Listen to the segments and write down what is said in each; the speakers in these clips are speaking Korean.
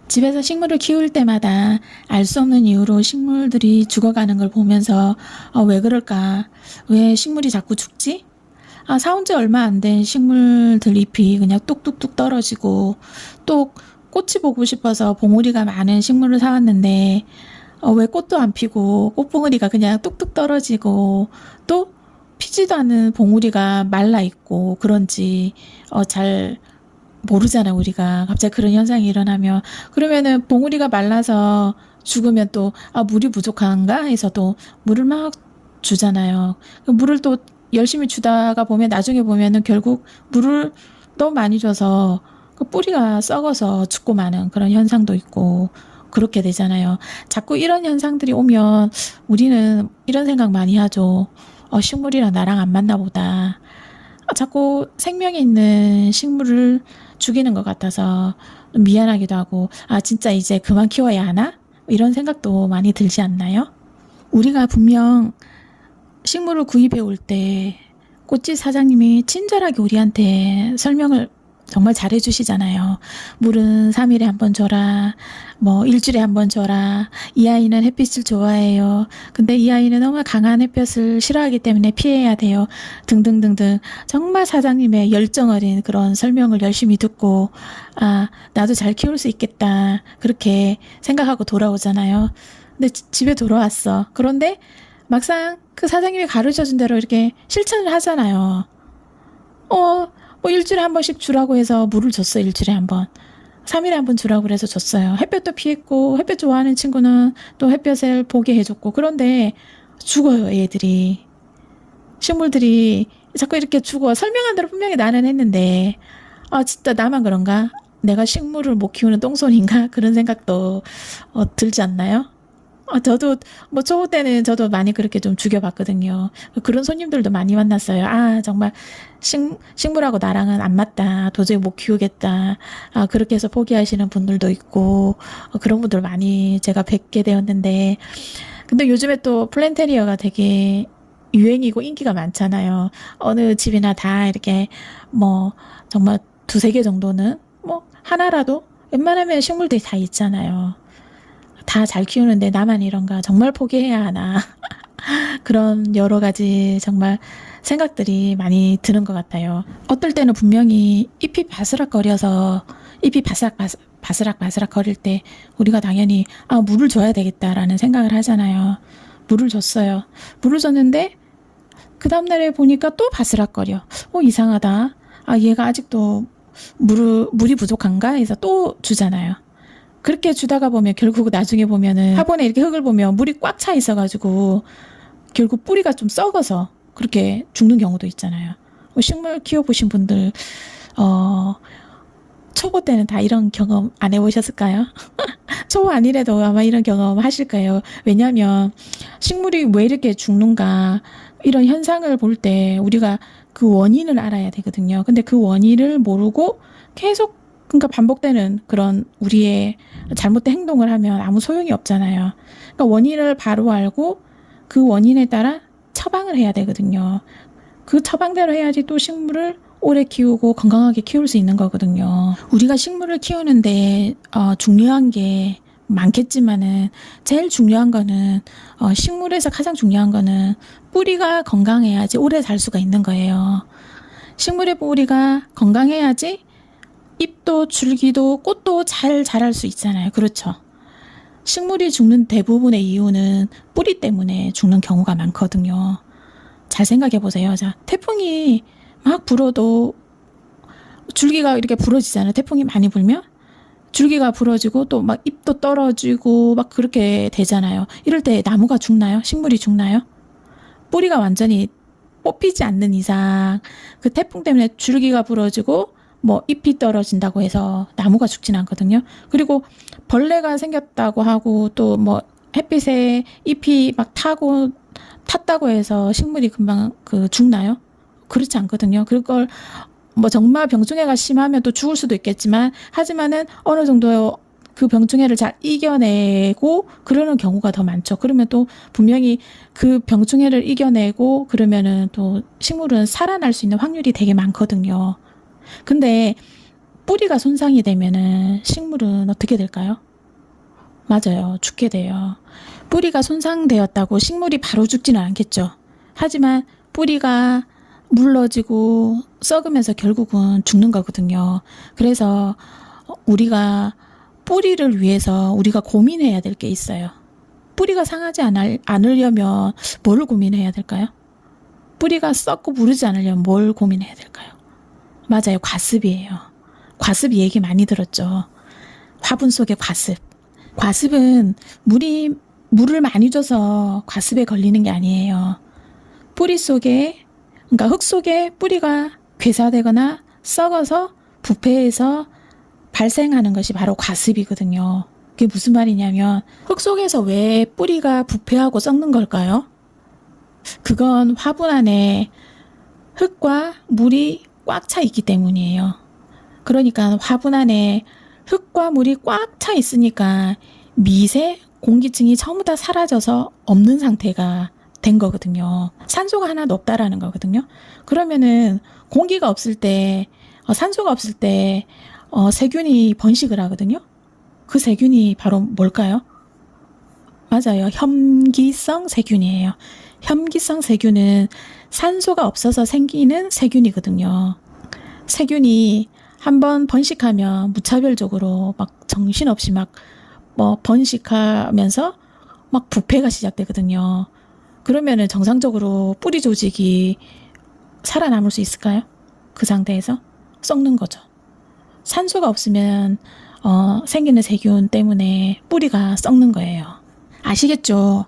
집에서 식물을 키울 때마다 알 수 없는 이유로 식물들이 죽어가는 걸 보면서 왜 그럴까? 왜 식물이 자꾸 죽지? 사온 지 얼마 안 된 식물들 잎이 그냥 뚝뚝뚝 떨어지고 또 꽃이 보고 싶어서 봉우리가 많은 식물을 사왔는데 왜 꽃도 안 피고 꽃봉우리가 그냥 뚝뚝 떨어지고 또 피지도 않는 봉우리가 말라 있고 그런지 잘 모르잖아, 우리가. 갑자기 그런 현상이 일어나면. 그러면은 봉우리가 말라서 죽으면 또, 물이 부족한가 해서 또 물을 막 주잖아요. 그 물을 또 열심히 주다가 보면 나중에 보면은 결국 물을 너무 많이 줘서 그 뿌리가 썩어서 죽고 마는 그런 현상도 있고 그렇게 되잖아요. 자꾸 이런 현상들이 오면 우리는 이런 생각 많이 하죠. 식물이랑 나랑 안 맞나 보다. 자꾸 생명이 있는 식물을 죽이는 것 같아서 미안하기도 하고, 진짜 이제 그만 키워야 하나? 이런 생각도 많이 들지 않나요? 우리가 분명 식물을 구입해 올 때 꽃집 사장님이 친절하게 우리한테 설명을 정말 잘해 주시잖아요. 물은 3일에 한 번 줘라. 뭐 일주일에 한 번 줘라. 이 아이는 햇빛을 좋아해요. 근데 이 아이는 너무 강한 햇볕을 싫어하기 때문에 피해야 돼요. 등등등등. 정말 사장님의 열정 어린 그런 설명을 열심히 듣고 나도 잘 키울 수 있겠다. 그렇게 생각하고 돌아오잖아요. 근데 집에 돌아왔어. 그런데 막상 그 사장님이 가르쳐준 대로 이렇게 실천을 하잖아요. 뭐 일주일에 한 번씩 주라고 해서 물을 줬어. 일주일에 한 번. 3일에 한 번 주라고 그래서 줬어요. 햇볕도 피했고 햇볕 좋아하는 친구는 또 햇볕을 보게 해줬고. 그런데 죽어요, 애들이. 식물들이 자꾸 이렇게 죽어. 설명한 대로 분명히 나는 했는데 진짜 나만 그런가? 내가 식물을 못 키우는 똥손인가? 그런 생각도 들지 않나요? 저도, 저 때는 저도 많이 그렇게 좀 죽여봤거든요. 그런 손님들도 많이 만났어요. 정말, 식물하고 나랑은 안 맞다. 도저히 못 키우겠다. 그렇게 해서 포기하시는 분들도 있고, 그런 분들 많이 제가 뵙게 되었는데, 근데 요즘에 또 플랜테리어가 되게 유행이고 인기가 많잖아요. 어느 집이나 다 이렇게, 정말 두세 개 정도는, 하나라도 웬만하면 식물들이 다 있잖아요. 다 잘 키우는데 나만 이런가 정말 포기해야 하나 그런 여러 가지 정말 생각들이 많이 드는 것 같아요. 어떨 때는 분명히 잎이 바스락거려서 잎이 바스락 거릴 때 우리가 당연히 물을 줘야 되겠다라는 생각을 하잖아요. 물을 줬어요. 물을 줬는데 그 다음날에 보니까 또 바스락거려. 이상하다. 얘가 아직도 물이 부족한가 해서 또 주잖아요. 그렇게 주다가 보면 결국 나중에 보면은 화분에 이렇게 흙을 보면 물이 꽉 차 있어가지고 결국 뿌리가 좀 썩어서 그렇게 죽는 경우도 있잖아요. 식물 키워보신 분들 초보 때는 다 이런 경험 안 해보셨을까요? 초보 아니래도 아마 이런 경험 하실 거예요. 왜냐하면 식물이 왜 이렇게 죽는가 이런 현상을 볼 때 우리가 그 원인을 알아야 되거든요. 근데 그 원인을 모르고 계속 그러니까 반복되는 그런 우리의 잘못된 행동을 하면 아무 소용이 없잖아요. 그러니까 원인을 바로 알고 그 원인에 따라 처방을 해야 되거든요. 그 처방대로 해야지 또 식물을 오래 키우고 건강하게 키울 수 있는 거거든요. 우리가 식물을 키우는데 중요한 게 많겠지만은 제일 중요한 거는 식물에서 가장 중요한 거는 뿌리가 건강해야지 오래 살 수가 있는 거예요. 식물의 뿌리가 건강해야지 잎도 줄기도 꽃도 잘 자랄 수 있잖아요. 그렇죠. 식물이 죽는 대부분의 이유는 뿌리 때문에 죽는 경우가 많거든요. 잘 생각해 보세요. 자, 태풍이 막 불어도 줄기가 이렇게 부러지잖아요. 태풍이 많이 불면 줄기가 부러지고 또 막 잎도 떨어지고 막 그렇게 되잖아요. 이럴 때 나무가 죽나요? 식물이 죽나요? 뿌리가 완전히 뽑히지 않는 이상 그 태풍 때문에 줄기가 부러지고 잎이 떨어진다고 해서 나무가 죽진 않거든요. 그리고 벌레가 생겼다고 하고 또 햇빛에 잎이 막 탔다고 해서 식물이 금방 죽나요? 그렇지 않거든요. 그걸 정말 병충해가 심하면 또 죽을 수도 있겠지만 하지만은 어느 정도 그 병충해를 잘 이겨내고 그러는 경우가 더 많죠. 그러면 또 분명히 그 병충해를 이겨내고 그러면은 또 식물은 살아날 수 있는 확률이 되게 많거든요. 근데 뿌리가 손상이 되면은 식물은 어떻게 될까요? 맞아요. 죽게 돼요. 뿌리가 손상되었다고 식물이 바로 죽지는 않겠죠. 하지만 뿌리가 물러지고 썩으면서 결국은 죽는 거거든요. 그래서 우리가 뿌리를 위해서 우리가 고민해야 될 게 있어요. 뿌리가 상하지 않으려면 뭘 고민해야 될까요? 뿌리가 썩고 무르지 않으려면 뭘 고민해야 될까요? 맞아요. 과습이에요. 과습 얘기 많이 들었죠. 화분 속의 과습. 과습은 물을 많이 줘서 과습에 걸리는 게 아니에요. 뿌리 속에, 그러니까 흙 속에 뿌리가 괴사되거나 썩어서 부패해서 발생하는 것이 바로 과습이거든요. 그게 무슨 말이냐면 흙 속에서 왜 뿌리가 부패하고 썩는 걸까요? 그건 화분 안에 흙과 물이 꽉 차 있기 때문이에요. 그러니까 화분 안에 흙과 물이 꽉 차 있으니까 미세 공기층이 전부 다 사라져서 없는 상태가 된 거거든요. 산소가 하나도 없다라는 거거든요. 그러면은 공기가 없을 때, 산소가 없을 때 세균이 번식을 하거든요. 그 세균이 바로 뭘까요? 맞아요. 혐기성 세균이에요. 혐기성 세균은 산소가 없어서 생기는 세균이거든요. 세균이 한번 번식하면 무차별적으로 막 정신없이 막 번식하면서 막 부패가 시작되거든요. 그러면은 정상적으로 뿌리 조직이 살아남을 수 있을까요? 그 상태에서 썩는 거죠. 산소가 없으면 생기는 세균 때문에 뿌리가 썩는 거예요. 아시겠죠?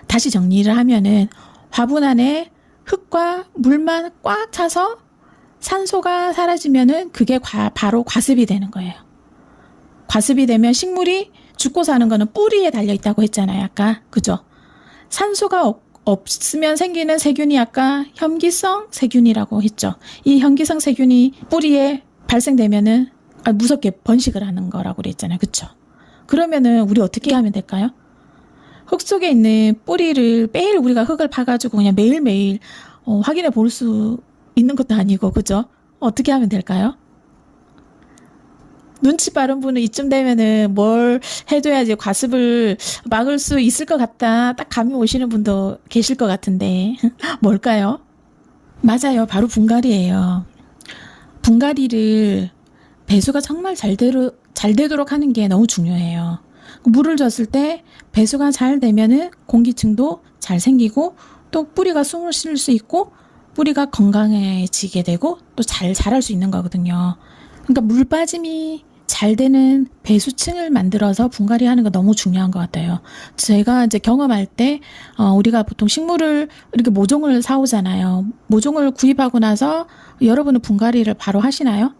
다시 정리를 하면은 화분 안에 흙과 물만 꽉 차서 산소가 사라지면은 그게 바로 과습이 되는 거예요. 과습이 되면 식물이 죽고 사는 거는 뿌리에 달려 있다고 했잖아요. 아까. 그죠? 산소가 없으면 생기는 세균이 아까 혐기성 세균이라고 했죠. 이 혐기성 세균이 뿌리에 발생되면은 무섭게 번식을 하는 거라고 그랬잖아요. 그쵸? 그러면은 우리 어떻게 하면 될까요? 흙 속에 있는 뿌리를 매일 우리가 흙을 파가지고 그냥 매일매일 확인해 볼 수 있는 것도 아니고, 그죠? 어떻게 하면 될까요? 눈치 빠른 분은 이쯤 되면은 뭘 해줘야지 과습을 막을 수 있을 것 같다. 딱 감이 오시는 분도 계실 것 같은데. 뭘까요? 맞아요. 바로 분갈이에요. 분갈이를 배수가 정말 잘 되도록 하는 게 너무 중요해요. 물을 줬을 때 배수가 잘 되면은 공기층도 잘 생기고 또 뿌리가 숨을 쉴 수 있고 뿌리가 건강해지게 되고 또 잘 자랄 수 있는 거거든요. 그러니까 물 빠짐이 잘 되는 배수층을 만들어서 분갈이 하는 거 너무 중요한 것 같아요. 제가 이제 경험할 때, 우리가 보통 식물을 이렇게 모종을 사오잖아요. 모종을 구입하고 나서 여러분은 분갈이를 바로 하시나요?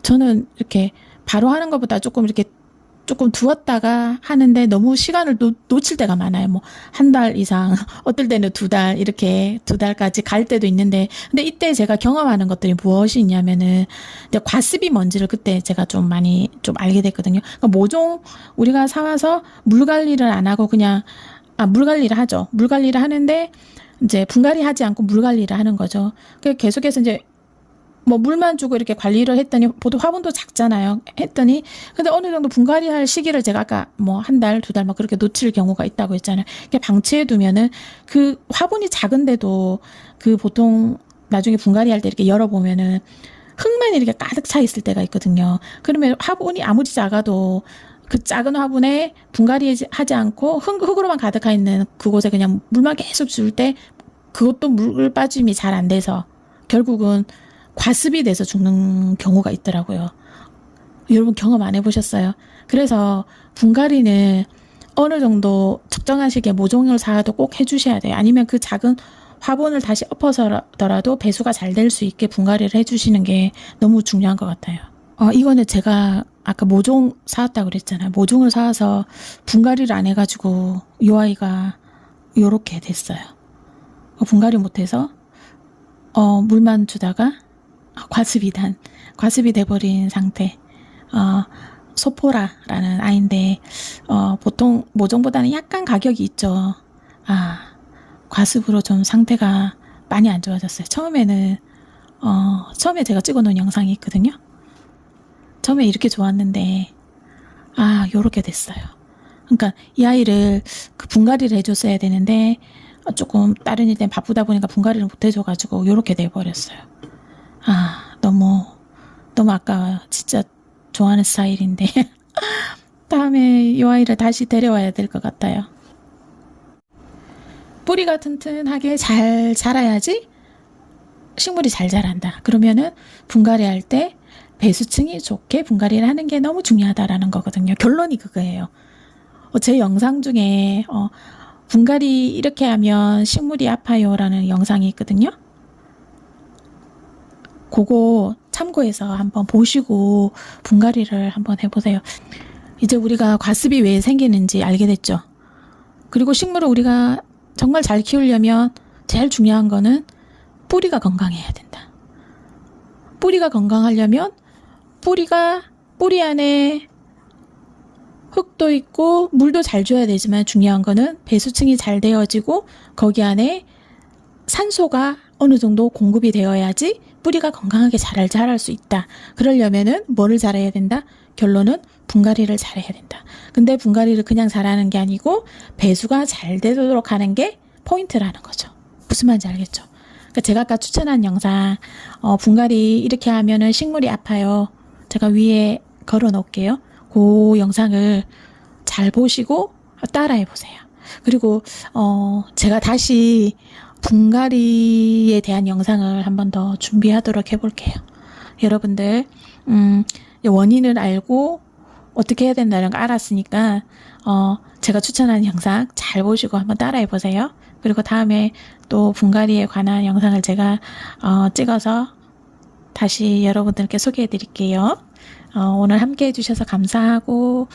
저는 이렇게 바로 하는 것보다 조금 두었다가 하는데 너무 시간을 놓칠 때가 많아요. 뭐 한 달 이상, 어떨 때는 2달, 이렇게 2달까지 갈 때도 있는데, 근데 이때 제가 경험하는 것들이 무엇이 있냐면은 이제 과습이 뭔지를 그때 제가 좀 많이 좀 알게 됐거든요. 그러니까 모종 우리가 사와서 물 관리를 안 하고 그냥 물 관리를 하죠. 물 관리를 하는데 이제 분갈이 하지 않고 물 관리를 하는 거죠. 계속해서 이제 뭐 물만 주고 이렇게 관리를 했더니 보통 화분도 작잖아요. 했더니 근데 어느 정도 분갈이 할 시기를 제가 아까 뭐 1달, 2달 막 그렇게 놓칠 경우가 있다고 했잖아요. 이렇게 방치해 두면은 그 화분이 작은데도 그 보통 나중에 분갈이 할 때 이렇게 열어보면은 흙만 이렇게 가득 차 있을 때가 있거든요. 그러면 화분이 아무리 작아도 그 작은 화분에 분갈이 하지 않고 흙으로만 가득해 있는 그곳에 그냥 물만 계속 줄 때 그것도 물 빠짐이 잘 안 돼서 결국은 과습이 돼서 죽는 경우가 있더라고요. 여러분 경험 안 해보셨어요? 그래서 분갈이는 어느 정도 적정한 시기에 모종을 사도 꼭 해주셔야 돼요. 아니면 그 작은 화분을 다시 엎어서더라도 배수가 잘 될 수 있게 분갈이를 해주시는 게 너무 중요한 것 같아요. 이거는 제가 아까 모종 사왔다고 그랬잖아요. 모종을 사와서 분갈이를 안 해가지고 이 아이가 요렇게 됐어요. 분갈이 못해서 물만 주다가 과습이 돼버린 상태. 소포라라는 아이인데, 보통 모종보다는 약간 가격이 있죠. 과습으로 좀 상태가 많이 안 좋아졌어요. 처음에 제가 찍어 놓은 영상이 있거든요. 처음에 이렇게 좋았는데 요렇게 됐어요. 그러니까 이 아이를 그 분갈이를 해줬어야 되는데 조금 다른 일 때문에 바쁘다 보니까 분갈이를 못 해줘가지고 요렇게 돼버렸어요. 너무 아까워요. 진짜 좋아하는 스타일인데 다음에 이 아이를 다시 데려와야 될 것 같아요. 뿌리가 튼튼하게 잘 자라야지 식물이 잘 자란다. 그러면은 분갈이 할 때 배수층이 좋게 분갈이를 하는 게 너무 중요하다라는 거거든요. 결론이 그거예요. 제 영상 중에 분갈이 이렇게 하면 식물이 아파요라는 영상이 있거든요. 그거 참고해서 한번 보시고 분갈이를 한번 해보세요. 이제 우리가 과습이 왜 생기는지 알게 됐죠. 그리고 식물을 우리가 정말 잘 키우려면 제일 중요한 거는 뿌리가 건강해야 된다. 뿌리가 건강하려면 뿌리 안에 흙도 있고 물도 잘 줘야 되지만 중요한 거는 배수층이 잘 되어지고 거기 안에 산소가 어느 정도 공급이 되어야지 뿌리가 건강하게 잘 자랄 수 있다. 그러려면은 뭐를 잘해야 된다? 결론은 분갈이를 잘해야 된다. 근데 분갈이를 그냥 잘하는 게 아니고 배수가 잘 되도록 하는 게 포인트라는 거죠. 무슨 말인지 알겠죠? 그러니까 제가 아까 추천한 영상 분갈이 이렇게 하면은 식물이 아파요. 제가 위에 걸어 놓을게요. 그 영상을 잘 보시고 따라해 보세요. 그리고 제가 다시 분갈이에 대한 영상을 한 번 더 준비하도록 해볼게요. 여러분들 원인을 알고 어떻게 해야 된다는 걸 알았으니까 제가 추천한 영상 잘 보시고 한번 따라해 보세요. 그리고 다음에 또 분갈이에 관한 영상을 제가 찍어서 다시 여러분들께 소개해 드릴게요. 오늘 함께 해주셔서 감사하고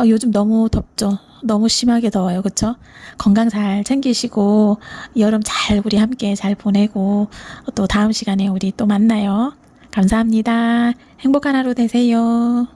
요즘 너무 덥죠. 너무 심하게 더워요. 그쵸? 건강 잘 챙기시고 여름 잘 우리 함께 잘 보내고 또 다음 시간에 우리 또 만나요. 감사합니다. 행복한 하루 되세요.